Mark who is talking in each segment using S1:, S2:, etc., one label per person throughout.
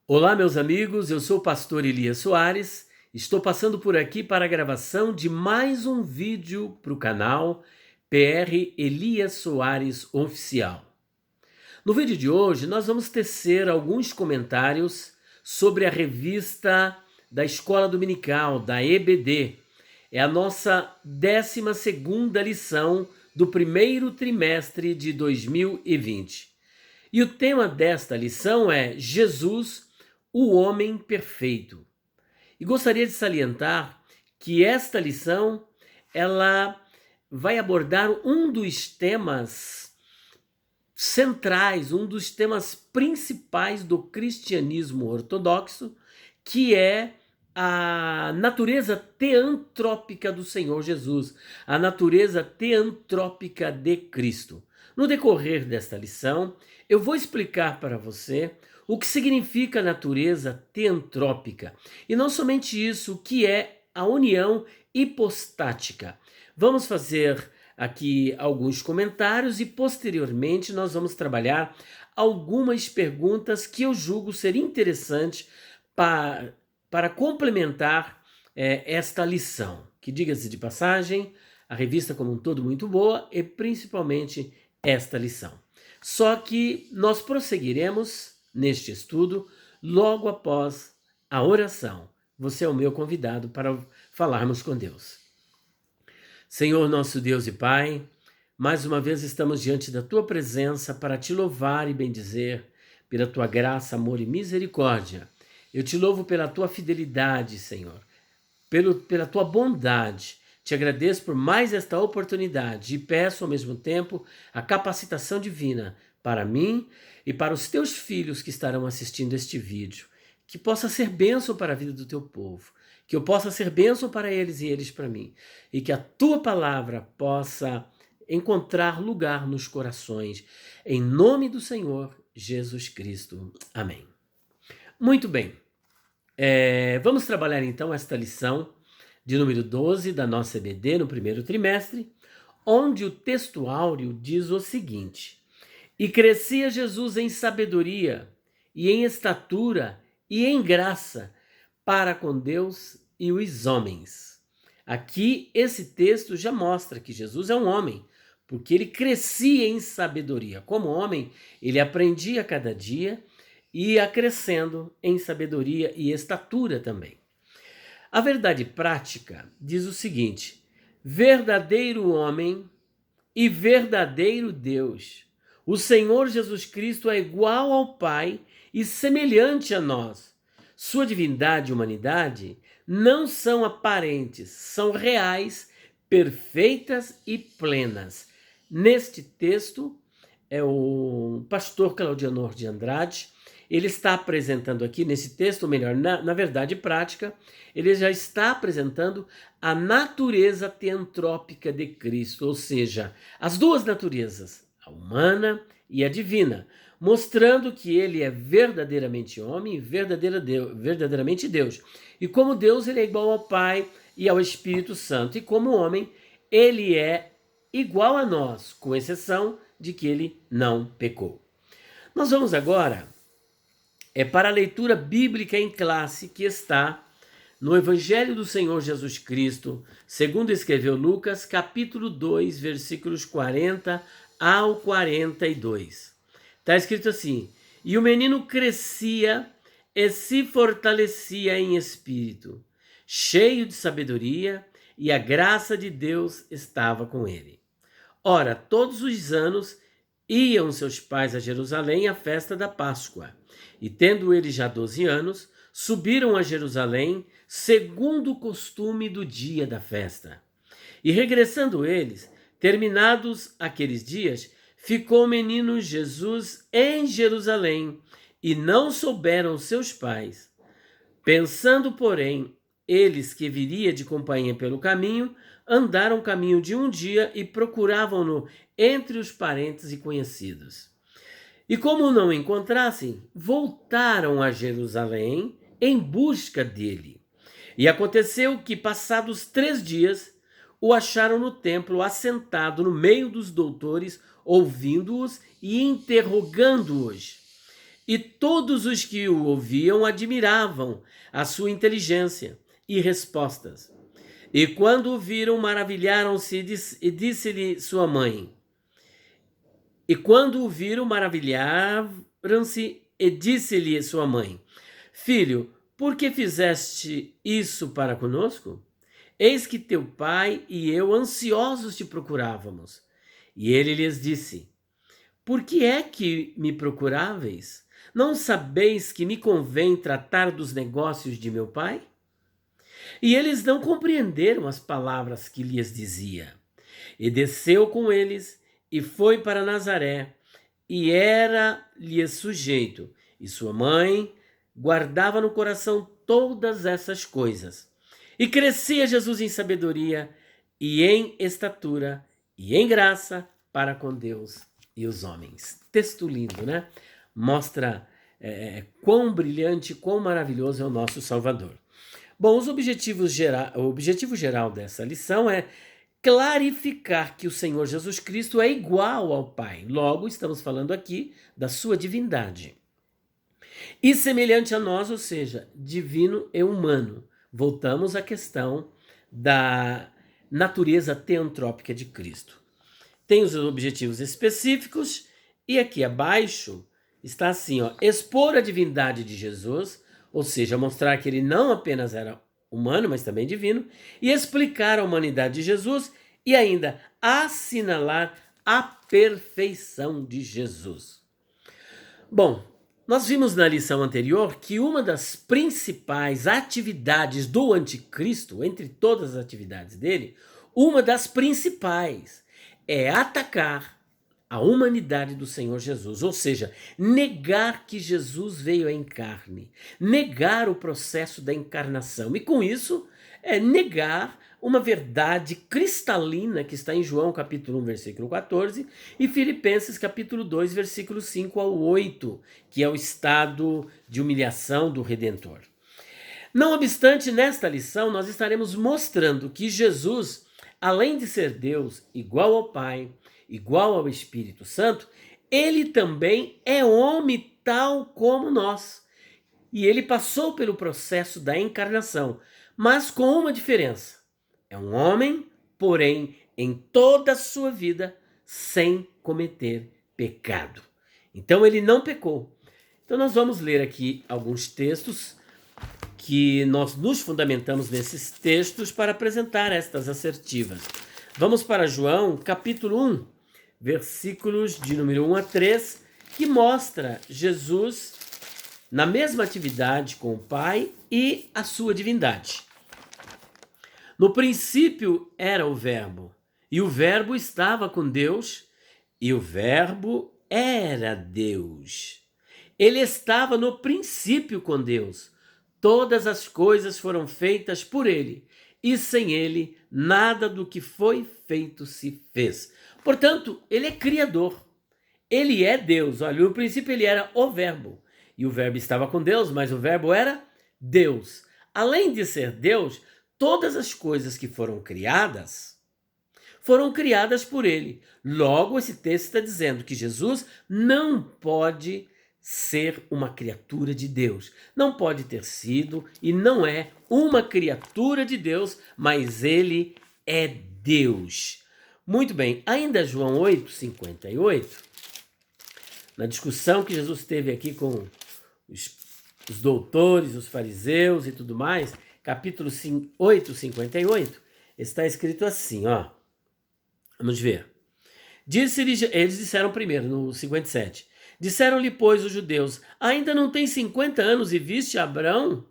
S1: Olá, meus amigos, eu sou o pastor Elias Soares, estou passando por aqui para a gravação de mais um vídeo para o canal PR Elias Soares Oficial. No vídeo de hoje, nós vamos tecer alguns comentários sobre a revista da Escola Dominical, da EBD. É a nossa 12ª lição do primeiro trimestre de 2020. E o tema desta lição é Jesus, o homem perfeito. E gostaria de salientar que esta lição ela vai abordar um dos temas centrais, um dos temas principais do cristianismo ortodoxo, que é a natureza teantrópica do Senhor Jesus, a natureza teantrópica de Cristo. No decorrer desta lição, eu vou explicar para você o que significa a natureza teantrópica. E não somente isso, o que é a união hipostática. Vamos fazer aqui alguns comentários e posteriormente nós vamos trabalhar algumas perguntas que eu julgo ser interessantes para complementar esta lição. Que, diga-se de passagem, a revista como um todo muito boa e principalmente esta lição. Só que nós prosseguiremos neste estudo logo após a oração. Você é o meu convidado para falarmos com Deus. Senhor nosso Deus e Pai, mais uma vez estamos diante da Tua presença para Te louvar e bendizer pela Tua graça, amor e misericórdia. Eu Te louvo pela Tua fidelidade, Senhor, pela Tua bondade. Te agradeço por mais esta oportunidade e peço ao mesmo tempo a capacitação divina para mim e para os Teus filhos que estarão assistindo este vídeo. Que possa ser bênção para a vida do Teu povo, que eu possa ser bênção para eles e eles para mim, e que a Tua palavra possa encontrar lugar nos corações. Em nome do Senhor Jesus Cristo. Amém. Muito bem. Vamos trabalhar então esta lição de número 12 da nossa EBD no primeiro trimestre, onde o texto áureo diz o seguinte: E crescia Jesus em sabedoria, e em estatura, e em graça, para com Deus e os homens. Aqui, esse texto já mostra que Jesus é um homem, porque ele crescia em sabedoria. Como homem, ele aprendia a cada dia e ia crescendo em sabedoria e estatura também. A verdade prática diz o seguinte: verdadeiro homem e verdadeiro Deus. O Senhor Jesus Cristo é igual ao Pai e semelhante a nós. Sua divindade e humanidade não são aparentes, são reais, perfeitas e plenas. Neste texto, é o pastor Claudianor de Andrade, ele está apresentando aqui nesse texto, ou melhor, na verdade prática, ele já está apresentando a natureza teantrópica de Cristo, ou seja, as duas naturezas, a humana e a divina, mostrando que ele é verdadeiramente homem e verdadeiramente Deus. E como Deus, ele é igual ao Pai e ao Espírito Santo. E como homem, ele é igual a nós, com exceção de que ele não pecou. Nós vamos agora para a leitura bíblica em classe que está no Evangelho do Senhor Jesus Cristo, segundo escreveu Lucas, capítulo 2, versículos 40 ao 42. Está escrito assim: E o menino crescia e se fortalecia em espírito, cheio de sabedoria, e a graça de Deus estava com ele. Ora, todos os anos iam seus pais a Jerusalém à festa da Páscoa. E tendo eles já 12 anos, subiram a Jerusalém, segundo o costume do dia da festa. E regressando eles, terminados aqueles dias, ficou o menino Jesus em Jerusalém, e não souberam seus pais. Pensando, porém, eles que viria de companhia pelo caminho, andaram o caminho de um dia e procuravam-no entre os parentes e conhecidos. E como o não encontrassem, voltaram a Jerusalém em busca dele. E aconteceu que, passados 3 dias, o acharam no templo, assentado no meio dos doutores, ouvindo-os e interrogando-os. E todos os que o ouviam admiravam a sua inteligência e respostas. E quando o viram, maravilharam-se e disse-lhe sua mãe. E quando o viram, maravilharam-se e disse-lhe sua mãe: Filho, por que fizeste isso para conosco? Eis que teu pai e eu ansiosos te procurávamos. E ele lhes disse: Por que é que me procuráveis? Não sabeis que me convém tratar dos negócios de meu pai? E eles não compreenderam as palavras que lhes dizia. E desceu com eles e foi para Nazaré, e era-lhe sujeito. E sua mãe guardava no coração todas essas coisas. E crescia Jesus em sabedoria e em estatura e em graça para com Deus e os homens. Texto lindo, né? Mostra quão brilhante, quão maravilhoso é o nosso Salvador. Bom, o objetivo geral dessa lição é clarificar que o Senhor Jesus Cristo é igual ao Pai. Logo, estamos falando aqui da sua divindade. E semelhante a nós, ou seja, divino e humano. Voltamos à questão da natureza teantrópica de Cristo. Tem os objetivos específicos e aqui abaixo está assim, ó, expor a divindade de Jesus, ou seja, mostrar que ele não apenas era humano, mas também divino, e explicar a humanidade de Jesus e ainda assinalar a perfeição de Jesus. Bom, nós vimos na lição anterior que uma das principais atividades do anticristo, entre todas as atividades dele, uma das principais é atacar a humanidade do Senhor Jesus, ou seja, negar que Jesus veio em carne, negar o processo da encarnação e com isso negar uma verdade cristalina que está em João capítulo 1, versículo 14 e Filipenses capítulo 2, versículo 5 ao 8, que é o estado de humilhação do Redentor. Não obstante, nesta lição nós estaremos mostrando que Jesus, além de ser Deus, igual ao Pai, igual ao Espírito Santo, ele também é homem tal como nós. E ele passou pelo processo da encarnação, mas com uma diferença. É um homem, porém, em toda a sua vida, sem cometer pecado. Então ele não pecou. Então nós vamos ler aqui alguns textos que nós nos fundamentamos nesses textos para apresentar estas assertivas. Vamos para João, capítulo 1, versículos de número 1 a 3, que mostra Jesus na mesma atividade com o Pai e a sua divindade. No princípio era o Verbo, e o Verbo estava com Deus, e o Verbo era Deus. Ele estava no princípio com Deus. Todas as coisas foram feitas por ele, e sem ele nada do que foi feito se fez. Portanto, ele é criador. Ele é Deus. Olha, no princípio ele era o Verbo, e o Verbo estava com Deus, mas o Verbo era Deus. Além de ser Deus, todas as coisas que foram criadas por ele. Logo, esse texto está dizendo que Jesus não pode ser uma criatura de Deus. Não pode ter sido e não é uma criatura de Deus, mas ele é Deus. Muito bem, ainda João 8:58, na discussão que Jesus teve aqui com os doutores, os fariseus e tudo mais, capítulo 8:58, está escrito assim, ó. Vamos ver. Eles disseram primeiro, no 57, disseram-lhe, pois, os judeus, ainda não tem 50 anos e viste Abraão?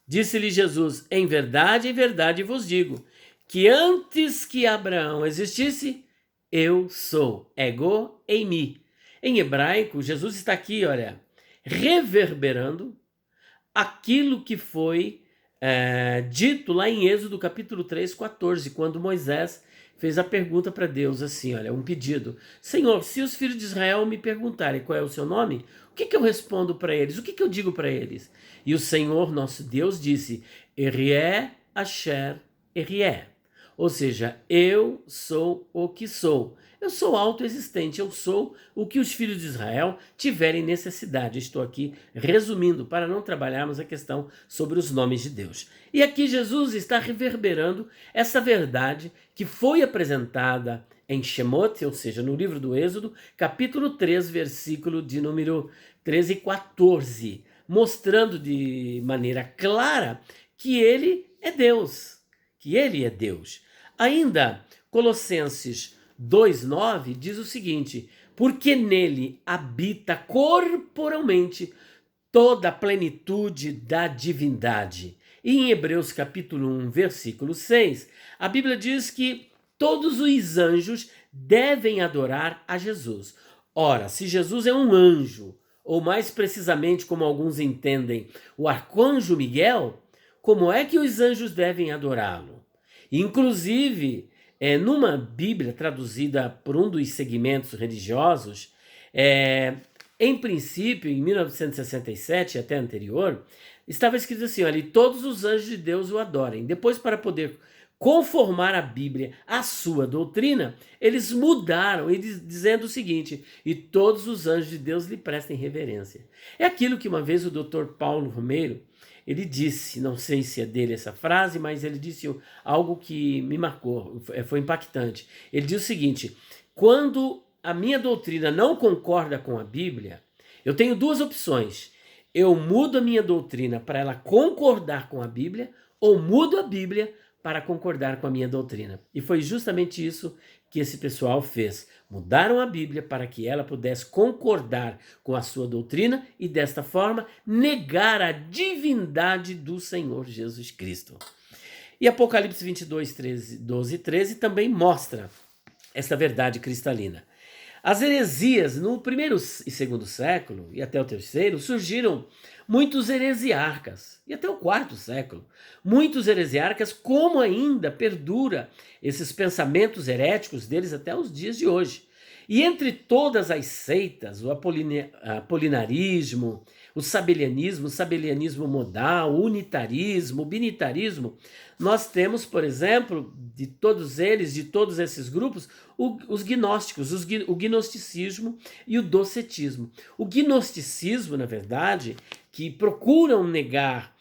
S1: Disse-lhe Jesus, em verdade vos digo, que antes que Abraão existisse, eu sou, ego eimi. Em hebraico, Jesus está aqui, olha, reverberando aquilo que foi dito lá em Êxodo capítulo 3:14, quando Moisés fez a pergunta para Deus assim, olha, um pedido. Senhor, se os filhos de Israel me perguntarem qual é o seu nome, o que eu respondo para eles? O que eu digo para eles? E o Senhor, nosso Deus, disse, Erié, Asher, Erié. Ou seja, eu sou o que sou. Eu sou autoexistente, eu sou o que os filhos de Israel tiverem necessidade. Estou aqui resumindo para não trabalharmos a questão sobre os nomes de Deus. E aqui Jesus está reverberando essa verdade que foi apresentada em Shemot, ou seja, no livro do Êxodo, capítulo 3, versículo de número 13 e 14, mostrando de maneira clara que ele é Deus, que ele é Deus. Ainda, Colossenses 2:9 diz o seguinte: porque nele habita corporalmente toda a plenitude da divindade. E em Hebreus capítulo 1, versículo 6, a Bíblia diz que todos os anjos devem adorar a Jesus. Ora, se Jesus é um anjo, ou mais precisamente, como alguns entendem, o arcanjo Miguel, como é que os anjos devem adorá-lo? Inclusive, numa Bíblia traduzida por um dos segmentos religiosos, em princípio, em 1967 até anterior, estava escrito assim: olha, todos os anjos de Deus o adorem. Depois, para poder conformar a Bíblia à sua doutrina, eles mudaram, dizendo o seguinte: e todos os anjos de Deus lhe prestem reverência. É aquilo que uma vez o Dr. Paulo Romeiro, ele disse, não sei se é dele essa frase, mas ele disse algo que me marcou, foi impactante. Ele diz o seguinte: quando a minha doutrina não concorda com a Bíblia, eu tenho duas opções. Eu mudo a minha doutrina para ela concordar com a Bíblia, ou mudo a Bíblia para concordar com a minha doutrina. E foi justamente isso que esse pessoal fez. Mudaram a Bíblia para que ela pudesse concordar com a sua doutrina e, desta forma, negar a divindade do Senhor Jesus Cristo. E Apocalipse 22, 12 e 13 também mostra essa verdade cristalina. As heresias no primeiro e segundo século, e até o terceiro, surgiram muitos heresiarcas, e até o quarto século, muitos heresiarcas, como ainda perdura esses pensamentos heréticos deles até os dias de hoje. E entre todas as seitas, o apolinarismo, o sabelianismo modal, o unitarismo, o binitarismo, nós temos, por exemplo, de todos eles, de todos esses grupos, os gnósticos, o gnosticismo e o docetismo. O gnosticismo, na verdade, que procuram negar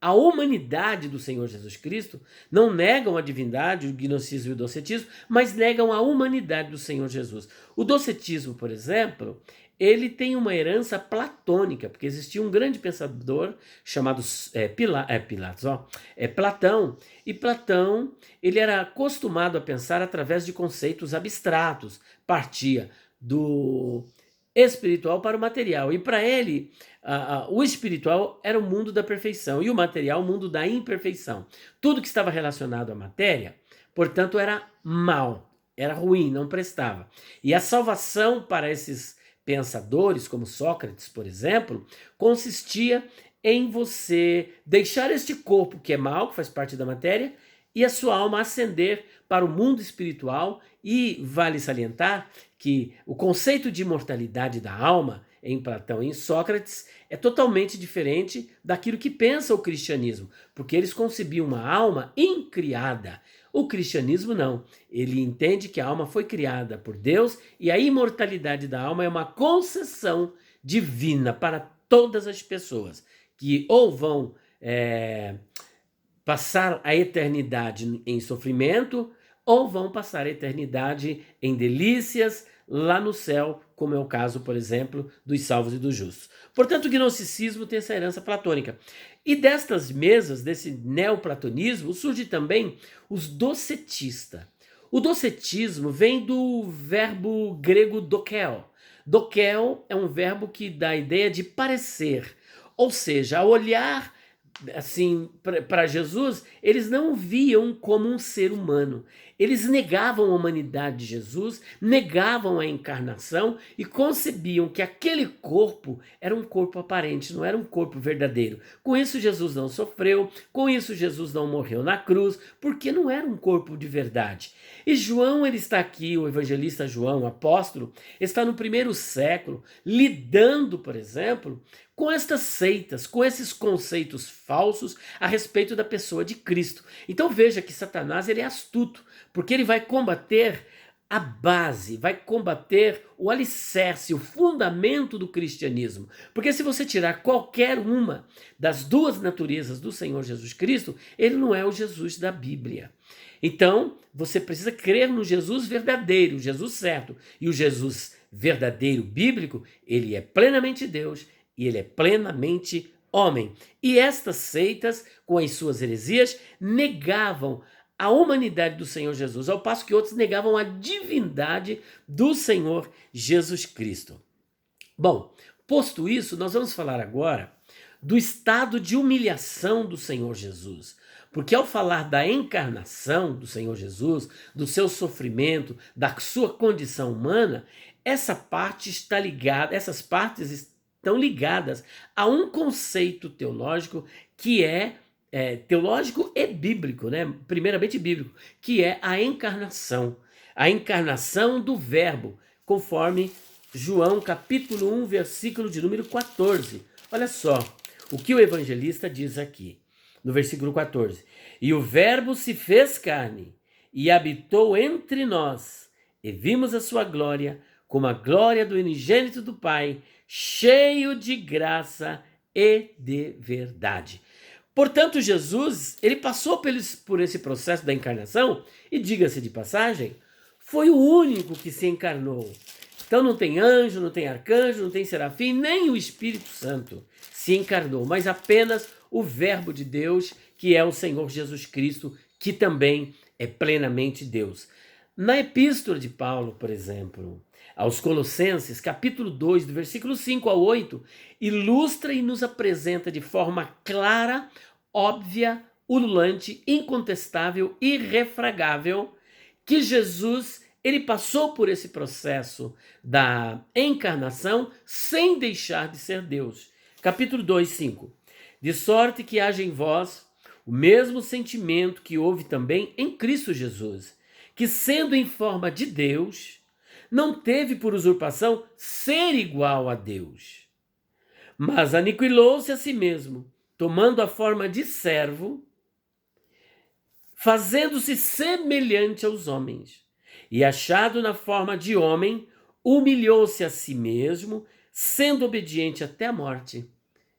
S1: a humanidade do Senhor Jesus Cristo, não negam a divindade, o gnosticismo e o docetismo, mas negam a humanidade do Senhor Jesus. O docetismo, por exemplo, ele tem uma herança platônica, porque existia um grande pensador chamado Platão, e Platão ele era acostumado a pensar através de conceitos abstratos, partia do espiritual para o material, e para ele o espiritual era o mundo da perfeição e o material o mundo da imperfeição. Tudo que estava relacionado à matéria, portanto, era mal, era ruim, não prestava. E a salvação para esses pensadores, como Sócrates, por exemplo, consistia em você deixar este corpo que é mal, que faz parte da matéria, e a sua alma ascender para o mundo espiritual. E vale salientar que o conceito de imortalidade da alma em Platão e em Sócrates é totalmente diferente daquilo que pensa o cristianismo, porque eles concebiam uma alma incriada. O cristianismo não, ele entende que a alma foi criada por Deus e a imortalidade da alma é uma concessão divina para todas as pessoas, que ou vão passar a eternidade em sofrimento, ou vão passar a eternidade em delícias lá no céu, como é o caso, por exemplo, dos salvos e dos justos. Portanto, o gnosticismo tem essa herança platônica. E destas mesas, desse neoplatonismo, surge também os docetistas. O docetismo vem do verbo grego dokel. Dokel é um verbo que dá a ideia de parecer, ou seja, ao olhar assim para Jesus, eles não o viam como um ser humano. Eles negavam a humanidade de Jesus, negavam a encarnação e concebiam que aquele corpo era um corpo aparente, não era um corpo verdadeiro. Com isso, Jesus não sofreu, com isso, Jesus não morreu na cruz, porque não era um corpo de verdade. E João, ele está aqui, o evangelista João, o apóstolo, está no primeiro século, lidando, por exemplo, com estas seitas, com esses conceitos falsos a respeito da pessoa de Cristo. Então veja que Satanás ele é astuto, porque ele vai combater a base, vai combater o alicerce, o fundamento do cristianismo. Porque se você tirar qualquer uma das duas naturezas do Senhor Jesus Cristo, ele não é o Jesus da Bíblia. Então, você precisa crer no Jesus verdadeiro, o Jesus certo. E o Jesus verdadeiro bíblico, ele é plenamente Deus e ele é plenamente homem. E estas seitas, com as suas heresias, negavam a humanidade do Senhor Jesus, ao passo que outros negavam a divindade do Senhor Jesus Cristo. Bom, posto isso, nós vamos falar agora do estado de humilhação do Senhor Jesus. Porque ao falar da encarnação do Senhor Jesus, do seu sofrimento, da sua condição humana, essa parte está ligada, essas partes estão ligadas a um conceito teológico que é teológico e bíblico, né? Primeiramente bíblico, que é a encarnação do verbo, conforme João capítulo 1, versículo de número 14. Olha só o que o evangelista diz aqui, no versículo 14. E o verbo se fez carne e habitou entre nós, e vimos a sua glória, como a glória do unigênito do Pai, cheio de graça e de verdade. Portanto, Jesus, ele passou por esse processo da encarnação, e diga-se de passagem, foi o único que se encarnou. Então não tem anjo, não tem arcanjo, não tem serafim, nem o Espírito Santo se encarnou, mas apenas o Verbo de Deus, que é o Senhor Jesus Cristo, que também é plenamente Deus. Na epístola de Paulo, por exemplo, aos Colossenses, capítulo 2, do versículo 5 ao 8, ilustra e nos apresenta de forma clara, óbvia, ululante, incontestável, irrefragável, que Jesus, ele passou por esse processo da encarnação sem deixar de ser Deus. Capítulo 2, 5. De sorte que haja em vós o mesmo sentimento que houve também em Cristo Jesus, que sendo em forma de Deus, não teve por usurpação ser igual a Deus, mas aniquilou-se a si mesmo, tomando a forma de servo, fazendo-se semelhante aos homens, e achado na forma de homem, humilhou-se a si mesmo, sendo obediente até a morte,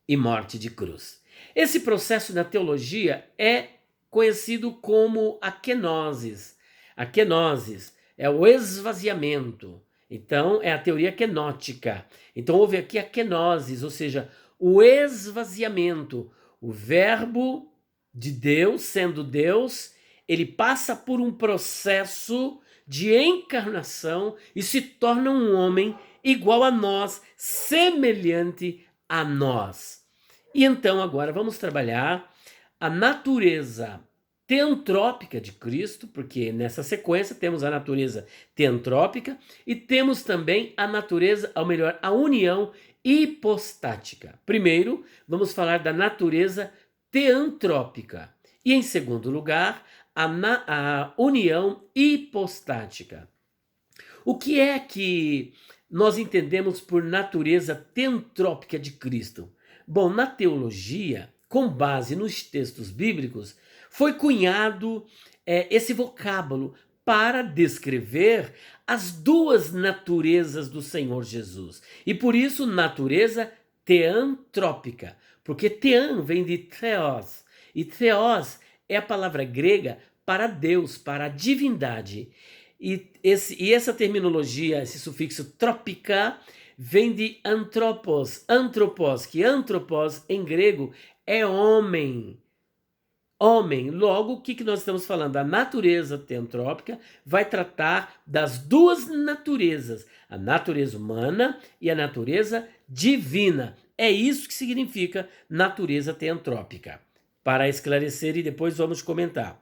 S1: e morte de cruz. Esse processo na teologia é conhecido como a kenosis. A kenosis é o esvaziamento. Então, é a teoria kenótica. Então, houve aqui a kenosis, ou seja, o esvaziamento. O verbo de Deus, sendo Deus, ele passa por um processo de encarnação e se torna um homem igual a nós, semelhante a nós. E então, agora, vamos trabalhar a natureza teantrópica de Cristo, porque nessa sequência temos a natureza teantrópica e temos também a natureza, ou melhor, a união hipostática. Primeiro, vamos falar da natureza teantrópica e, em segundo lugar, a união hipostática. O que é que nós entendemos por natureza teantrópica de Cristo? Bom, na teologia, com base nos textos bíblicos, foi cunhado esse vocábulo para descrever as duas naturezas do Senhor Jesus. E por isso, natureza teantrópica, porque tean vem de theos, e theos é a palavra grega para Deus, para a divindade. E essa terminologia, esse sufixo trópica, vem de anthropos, que anthropos em grego é homem. Homem, logo, o que nós estamos falando? A natureza teantrópica vai tratar das duas naturezas, a natureza humana e a natureza divina. É isso que significa natureza teantrópica. Para esclarecer e depois vamos comentar.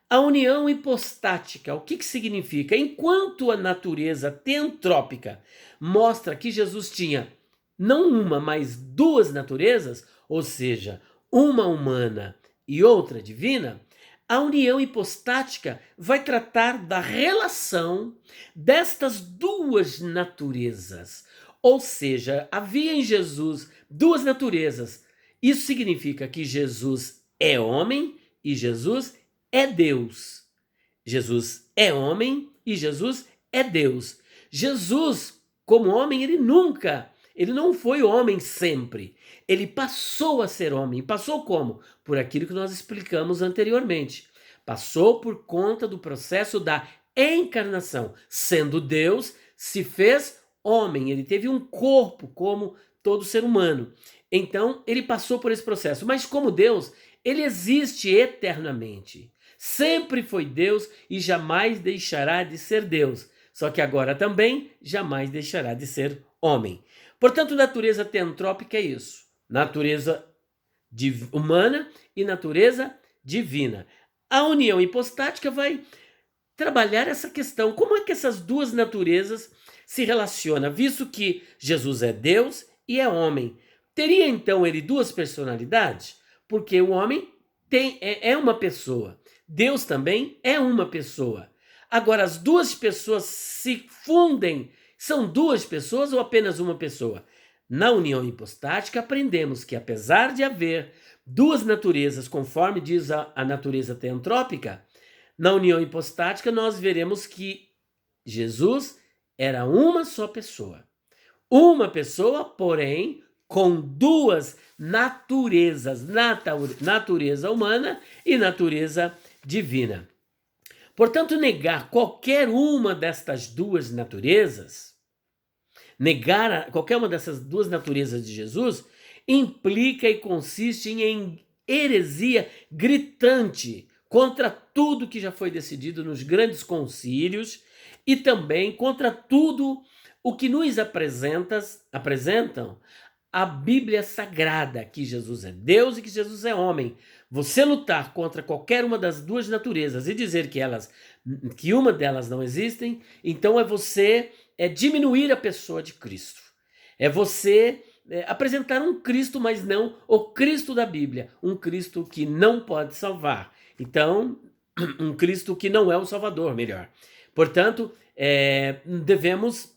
S1: A união hipostática, o que significa? Enquanto a natureza teantrópica mostra que Jesus tinha não uma, mas duas naturezas, ou seja, uma humana e outra divina, a união hipostática vai tratar da relação destas duas naturezas. Ou seja, havia em Jesus duas naturezas, Isso significa que Jesus é homem e Jesus é Deus. Jesus é homem e Jesus é Deus. Jesus, como homem, ele não foi homem sempre. Ele passou a ser homem. Passou como? Por aquilo que nós explicamos anteriormente. Passou por conta do processo da encarnação. Sendo Deus, se fez homem. Ele teve um corpo como todo ser humano. Então, ele passou por esse processo. Mas como Deus, ele existe eternamente. Sempre foi Deus e jamais deixará de ser Deus. Só que agora também jamais deixará de ser homem. Portanto, natureza teantrópica é isso. Natureza humana e natureza divina. A união hipostática vai trabalhar essa questão. Como é que essas duas naturezas se relacionam? Visto que Jesus é Deus e é homem. Teria então ele duas personalidades? Porque o homem é uma pessoa. Deus também é uma pessoa. Agora, as duas pessoas se fundem. São duas pessoas ou apenas uma pessoa? Na união hipostática, aprendemos que, apesar de haver duas naturezas, conforme diz a natureza teantrópica, na união hipostática nós veremos que Jesus era uma só pessoa. Uma pessoa, porém, com duas naturezas, natureza humana e natureza divina. Portanto, negar qualquer uma destas duas naturezas, qualquer uma dessas duas naturezas de Jesus, implica e consiste em heresia gritante contra tudo que já foi decidido nos grandes concílios e também contra tudo o que nos apresentam a Bíblia Sagrada, que Jesus é Deus e que Jesus é homem. Você lutar contra qualquer uma das duas naturezas e dizer que uma delas não existem, então é você diminuir a pessoa de Cristo. É você apresentar um Cristo, mas não o Cristo da Bíblia, um Cristo que não pode salvar. Então, um Cristo que não é o Salvador, melhor. Portanto, devemos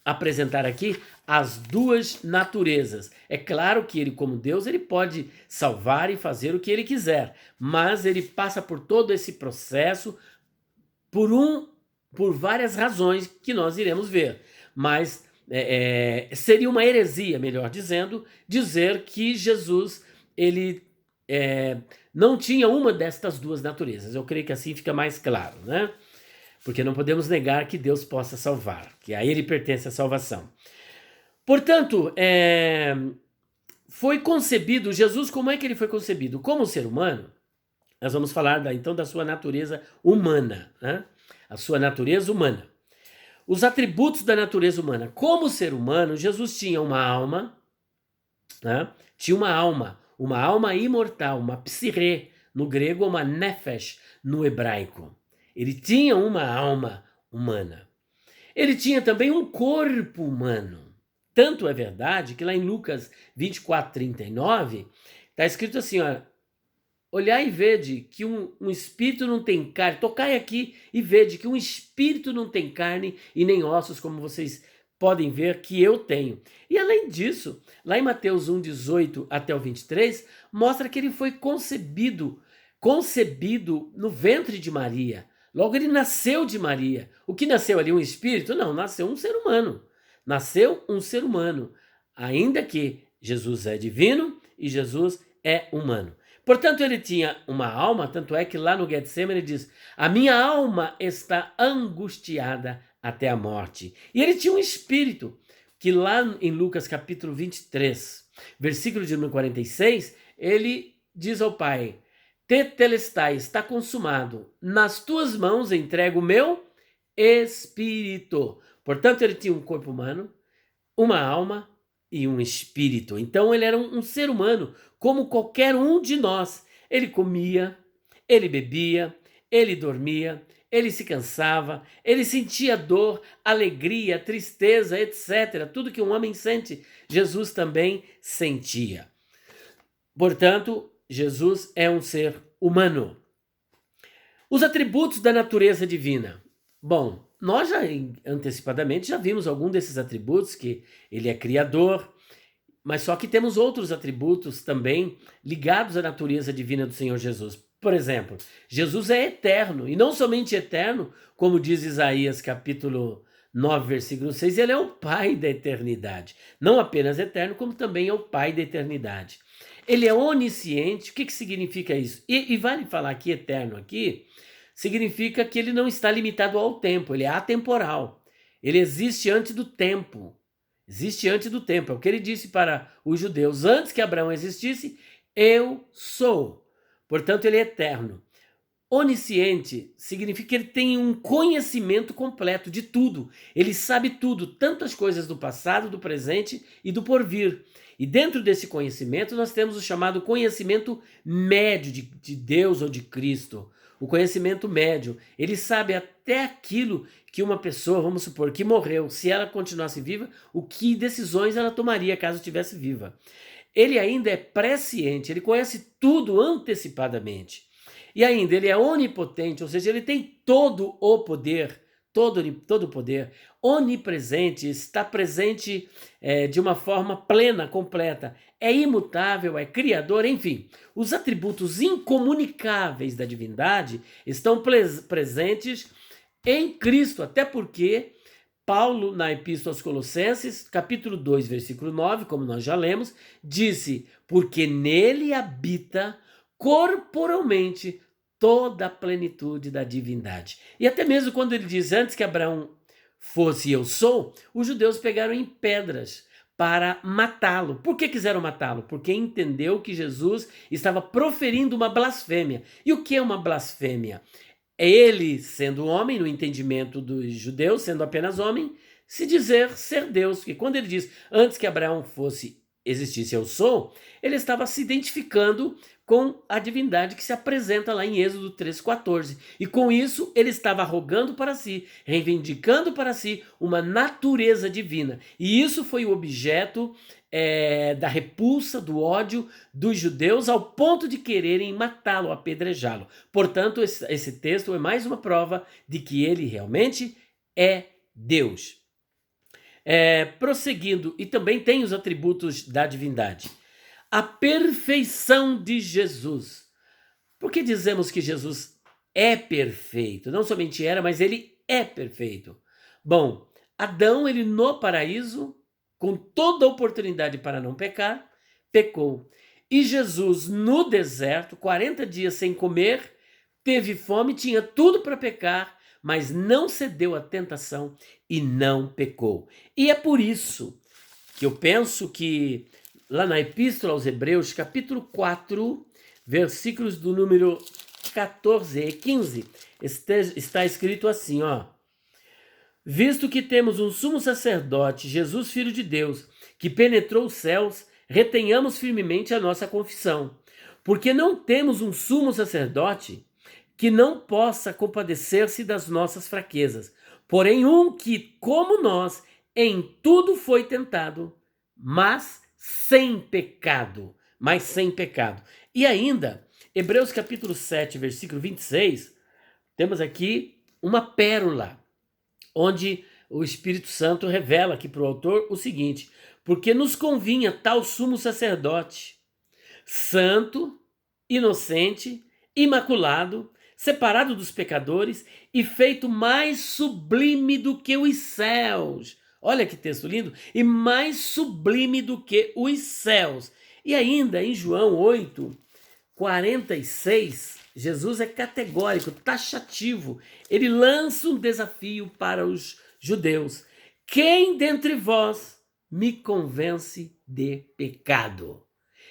S1: apresentar aqui as duas naturezas. É claro que ele, como Deus, ele pode salvar e fazer o que ele quiser, mas ele passa por todo esse processo por várias razões que nós iremos ver. Mas seria uma heresia, melhor dizendo, dizer que Jesus ele não tinha uma destas duas naturezas. Eu creio que assim fica mais claro, né? Porque não podemos negar que Deus possa salvar, que a ele pertence a salvação. Portanto, foi concebido, Jesus, como é que ele foi concebido? Como ser humano, nós vamos falar então da sua natureza humana, né? A sua natureza humana. Os atributos da natureza humana. Como ser humano, Jesus tinha uma alma, né? Tinha uma alma imortal, uma psirê, no grego, uma nefesh, no hebraico. Ele tinha uma alma humana. Ele tinha também um corpo humano. Tanto é verdade que lá em Lucas 24:39, está escrito assim, ó, olhai e vede que um espírito não tem carne, tocai aqui e vede que um espírito não tem carne e nem ossos, como vocês podem ver que eu tenho. E além disso, lá em Mateus 1:18 até o 23, mostra que ele foi concebido no ventre de Maria. Logo, ele nasceu de Maria. O que nasceu ali? Um espírito? Não, nasceu um ser humano. Nasceu um ser humano. Ainda que Jesus é divino e Jesus é humano. Portanto, ele tinha uma alma, tanto é que lá no Getsemane ele diz, a minha alma está angustiada até a morte. E ele tinha um espírito, que lá em Lucas capítulo 23, versículo de número 46, ele diz ao Pai, Tetelestai, está consumado. Nas tuas mãos entrego o meu espírito. Portanto, ele tinha um corpo humano, uma alma e um espírito. Então, ele era um ser humano, como qualquer um de nós. Ele comia, ele bebia, ele dormia, ele se cansava, ele sentia dor, alegria, tristeza, etc. Tudo que um homem sente, Jesus também sentia. Portanto, Jesus é um ser humano. Os atributos da natureza divina. Bom, nós já antecipadamente já vimos algum desses atributos, que ele é criador, Mas só que temos outros atributos também ligados à natureza divina do Senhor Jesus. Por exemplo, Jesus é eterno, e não somente eterno, como diz Isaías capítulo 9, versículo 6, ele é o Pai da eternidade. Não apenas eterno, como também é o Pai da eternidade. Ele é onisciente. O que significa isso? E vale falar que eterno aqui significa que ele não está limitado ao tempo, ele é atemporal. Ele existe antes do tempo. Existe antes do tempo. É o que ele disse para os judeus. Antes que Abraão existisse, eu sou. Portanto, ele é eterno. Onisciente significa que ele tem um conhecimento completo de tudo. Ele sabe tudo, tanto as coisas do passado, do presente e do porvir. E dentro desse conhecimento nós temos o chamado conhecimento médio de Deus ou de Cristo. O conhecimento médio. Ele sabe até aquilo que uma pessoa, vamos supor, que morreu, se ela continuasse viva, o que decisões ela tomaria caso estivesse viva. Ele ainda é presciente, ele conhece tudo antecipadamente. E ainda, ele é onipotente, ou seja, ele tem todo o poder, todo o poder, onipresente, está presente de uma forma plena, completa, é imutável, é criador, enfim. Os atributos incomunicáveis da divindade estão presentes em Cristo, até porque Paulo, na Epístola aos Colossenses, capítulo 2, versículo 9, como nós já lemos, disse, porque nele habita corporalmente toda a plenitude da divindade. E até mesmo quando ele diz, antes que Abraão fosse eu sou, os judeus pegaram em pedras para matá-lo. Por que quiseram matá-lo? Porque entendeu que Jesus estava proferindo uma blasfêmia. E o que é uma blasfêmia? É ele, sendo homem, no entendimento dos judeus, sendo apenas homem, se dizer ser Deus. Porque quando ele diz, antes que Abraão existisse eu sou, ele estava se identificando com a divindade que se apresenta lá em Êxodo 3,14. E com isso ele estava arrogando para si, reivindicando para si uma natureza divina. E isso foi o objeto da repulsa, do ódio dos judeus, ao ponto de quererem matá-lo, apedrejá-lo. Portanto, esse texto é mais uma prova de que ele realmente é Deus. Prosseguindo, e também tem os atributos da divindade. A perfeição de Jesus. Por que dizemos que Jesus é perfeito? Não somente era, mas ele é perfeito. Bom, Adão, ele no paraíso, com toda a oportunidade para não pecar, pecou. E Jesus no deserto, 40 dias sem comer, teve fome, tinha tudo para pecar, mas não cedeu à tentação e não pecou. E é por isso que eu penso que lá na Epístola aos Hebreus, capítulo 4, versículos do número 14 e 15, está escrito assim, ó. Visto que temos um sumo sacerdote, Jesus, Filho de Deus, que penetrou os céus, retenhamos firmemente a nossa confissão. Porque não temos um sumo sacerdote que não possa compadecer-se das nossas fraquezas, porém um que, como nós, em tudo foi tentado, mas sem pecado. E ainda, Hebreus capítulo 7, versículo 26, temos aqui uma pérola, onde o Espírito Santo revela aqui para o autor o seguinte, porque nos convinha tal sumo sacerdote, santo, inocente, imaculado, separado dos pecadores e feito mais sublime do que os céus. Olha que texto lindo! E mais sublime do que os céus. E ainda em João 8, 46, Jesus é categórico, taxativo. Ele lança um desafio para os judeus. Quem dentre vós me convence de pecado?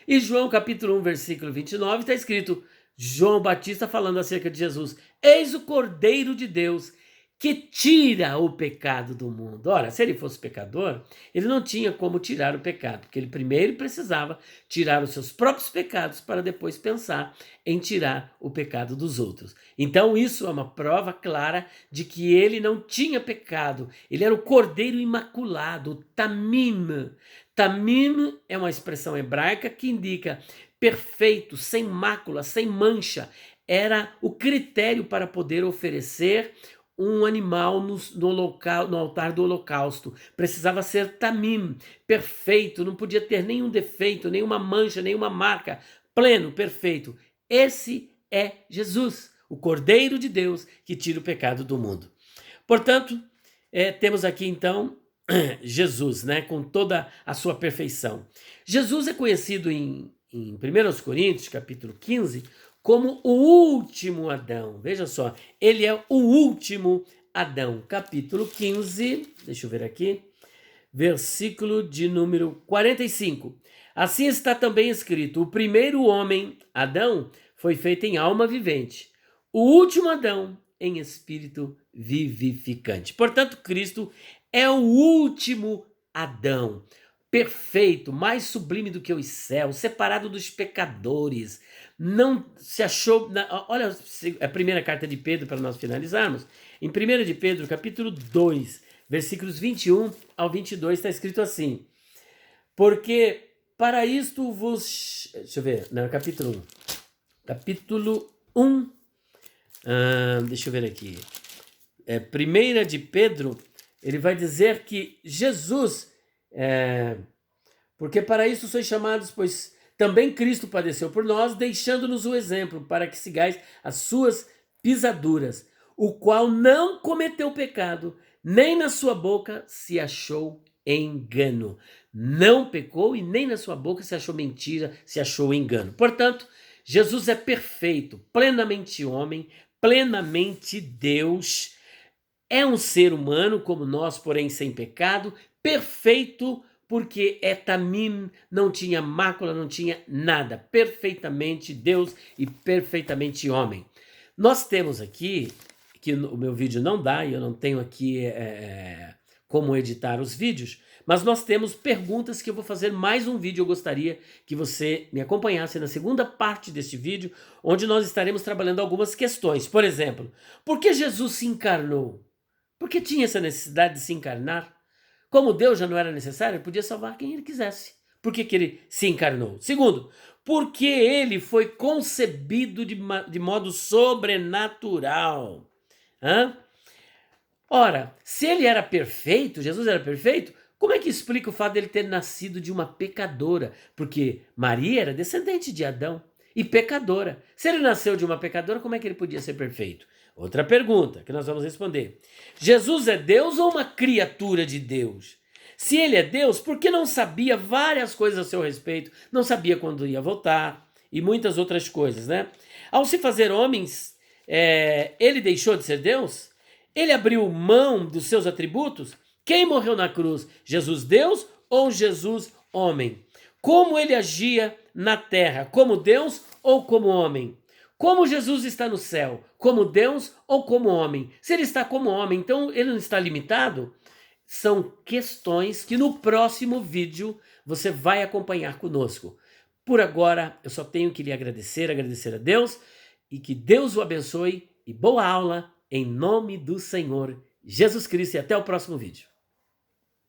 S1: E João capítulo 1, versículo 29, está escrito, João Batista falando acerca de Jesus. Eis o Cordeiro de Deus que tira o pecado do mundo. Ora, se ele fosse pecador, ele não tinha como tirar o pecado, porque ele primeiro precisava tirar os seus próprios pecados para depois pensar em tirar o pecado dos outros. Então isso é uma prova clara de que ele não tinha pecado. Ele era o Cordeiro Imaculado, o Tamim. Tamim é uma expressão hebraica que indica perfeito, sem mácula, sem mancha. Era o critério para poder oferecer um animal no altar do holocausto. Precisava ser tamim, perfeito, não podia ter nenhum defeito, nenhuma mancha, nenhuma marca, pleno, perfeito. Esse é Jesus, o Cordeiro de Deus que tira o pecado do mundo. Portanto, temos aqui então Jesus, né, com toda a sua perfeição. Jesus é conhecido em 1 Coríntios, capítulo 15, como o último Adão. Veja só, ele é o último Adão. Capítulo 15, deixa eu ver aqui, versículo de número 45. Assim está também escrito: o primeiro homem, Adão, foi feito em alma vivente. O último Adão, em espírito vivificante. Portanto, Cristo é o último Adão, perfeito, mais sublime do que os céus, separado dos pecadores. Não se achou. Olha a primeira carta de Pedro, para nós finalizarmos. Em 1 de Pedro, capítulo 2, versículos 21 ao 22, está escrito assim: porque para isto vos. Deixa eu ver, não, capítulo 1. Capítulo 1. Deixa eu ver aqui. 1 de Pedro, ele vai dizer que Jesus, porque para isso sois chamados, pois também Cristo padeceu por nós, deixando-nos o exemplo, para que sigais as suas pisaduras, o qual não cometeu pecado, nem na sua boca se achou engano. Não pecou e nem na sua boca se achou mentira, se achou engano. Portanto, Jesus é perfeito, plenamente homem, plenamente Deus. É um ser humano como nós, porém sem pecado, perfeito porque é tamim, não tinha mácula, não tinha nada, perfeitamente Deus e perfeitamente homem. Nós temos aqui, que o meu vídeo não dá, e eu não tenho aqui como editar os vídeos, mas nós temos perguntas que eu vou fazer mais um vídeo. Eu gostaria que você me acompanhasse na segunda parte deste vídeo, onde nós estaremos trabalhando algumas questões. Por exemplo, por que Jesus se encarnou? Por que tinha essa necessidade de se encarnar? Como Deus já não era necessário, ele podia salvar quem ele quisesse. Por que ele se encarnou? Segundo, porque ele foi concebido de modo sobrenatural. Ora, se ele era perfeito, Jesus era perfeito, como é que explica o fato dele ter nascido de uma pecadora? Porque Maria era descendente de Adão e pecadora. Se ele nasceu de uma pecadora, como é que ele podia ser perfeito? Outra pergunta que nós vamos responder. Jesus é Deus ou uma criatura de Deus? Se ele é Deus, por que não sabia várias coisas a seu respeito? Não sabia quando ia voltar e muitas outras coisas, né? Ao se fazer homens, ele deixou de ser Deus? Ele abriu mão dos seus atributos? Quem morreu na cruz? Jesus Deus ou Jesus homem? Como ele agia na terra? Como Deus ou como homem? Como Jesus está no céu? Como Deus ou como homem? Se ele está como homem, então ele não está limitado? São questões que no próximo vídeo você vai acompanhar conosco. Por agora, eu só tenho que lhe agradecer a Deus, e que Deus o abençoe, e boa aula em nome do Senhor Jesus Cristo, e até o próximo vídeo.